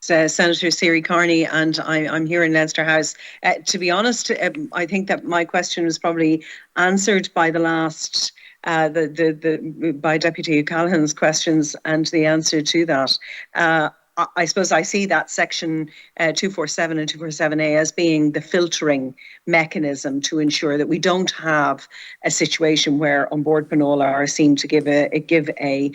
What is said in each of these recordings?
Senator Seery-Kearney, and I'm here in Leinster House. To be honest, I think that my question was probably answered by the last, by Deputy O'Callaghan's questions and the answer to that. I suppose I see that section 247 and 247A as being the filtering mechanism to ensure that we don't have a situation where on board Panola are seen to give an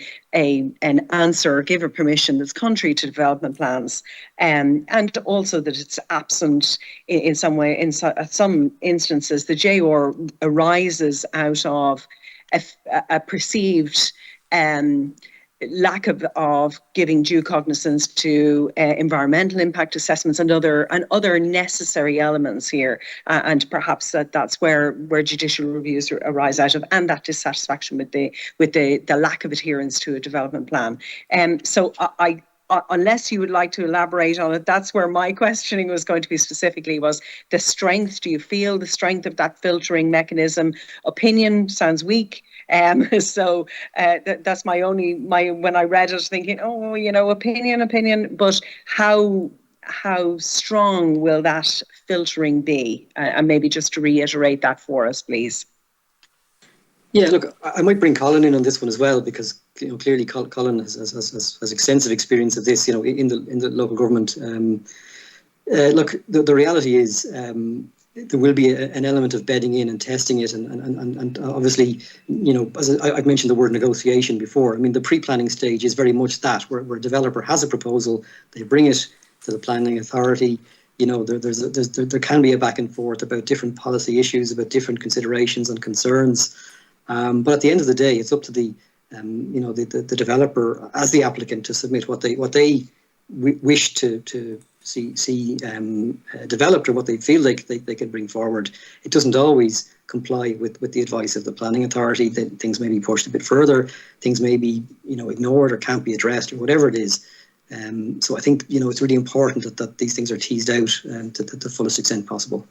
answer or give a permission that's contrary to development plans, and also that it's absent in some way. In some instances, the JOR arises out of a perceived lack of giving due cognizance to environmental impact assessments and other necessary elements here, and perhaps that's where judicial reviews arise out of, and that dissatisfaction with the lack of adherence to a development plan. So I unless you would like to elaborate on it, that's where my questioning was going to be specifically, was the strength. Do you feel the strength of that filtering mechanism? Opinion sounds weak. So that's when I read it, thinking, oh, opinion, but how strong will that filtering be? And maybe just to reiterate that for us, please. Yeah, look, I might bring Colin in on this one as well, because clearly Colin has extensive experience of this, in the local government. Look, the reality is there will be an element of bedding in and testing it, and obviously, as I've mentioned the word negotiation before. I mean, the pre-planning stage is very much that, where a developer has a proposal, they bring it to the planning authority. There can be a back and forth about different policy issues, about different considerations and concerns. But at the end of the day, it's up to the developer as the applicant to submit what they wish to see developed, or what they feel like they can bring forward. It doesn't always comply with the advice of the planning authority. Things may be pushed a bit further. Things may be ignored or can't be addressed, or whatever it is. So I think it's really important that these things are teased out to the fullest extent possible.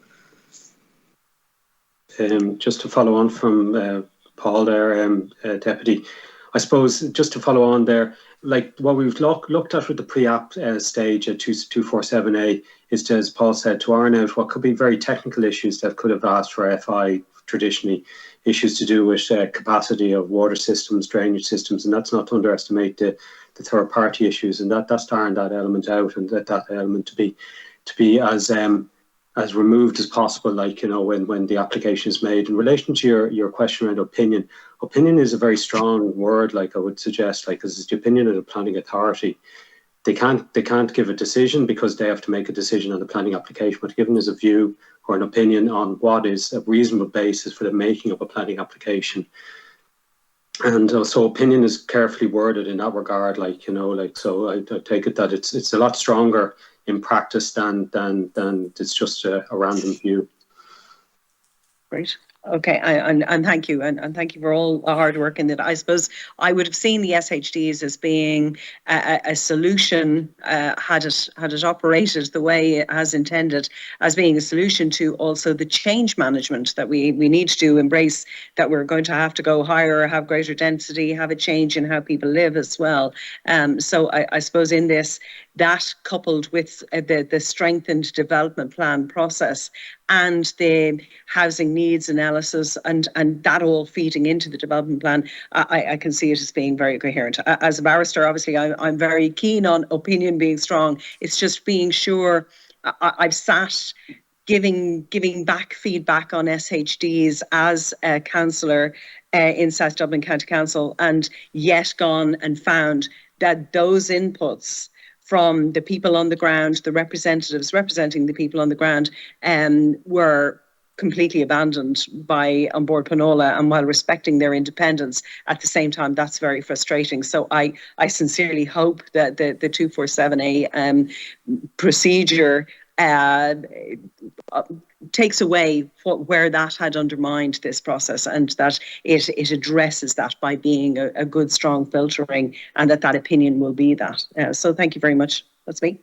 Just to follow on from Paul there, Deputy, I suppose just to follow on there, like what we've looked at with the pre-app stage at 247A is to, as Paul said, to iron out what could be very technical issues that could have asked for FI traditionally, issues to do with capacity of water systems, drainage systems, and that's not to underestimate the third party issues, and that's to iron that element out, and that element to be as removed as possible, when the application is made. In relation to your question around opinion is a very strong word, I would suggest, because it's the opinion of the planning authority. They can't give a decision, because they have to make a decision on the planning application, but given as a view or an opinion on what is a reasonable basis for the making of a planning application. And so opinion is carefully worded in that regard, so I take it that it's a lot stronger in practice than it's just a random view. Great. Okay, and thank you, and thank you for all the hard work in that. I suppose I would have seen the SHDs as being a solution, had it operated the way it has intended, as being a solution to also the change management that we need to embrace, that we're going to have to go higher, have greater density, have a change in how people live as well. So I suppose in this, that coupled with the strengthened development plan process and the housing needs analysis, and that all feeding into the development plan, I can see it as being very coherent. As a barrister, obviously, I'm very keen on opinion being strong. It's just being sure. I've sat giving back feedback on SHDs as a councillor in South Dublin County Council, and yet gone and found that those inputs from the people on the ground, the representatives representing the people on the ground, were completely abandoned by On Board Panola, and while respecting their independence, at the same time, that's very frustrating. So I sincerely hope that the 247A procedure takes away where that had undermined this process, and that it addresses that by being a good, strong filtering, and that opinion will be that. So thank you very much. That's me.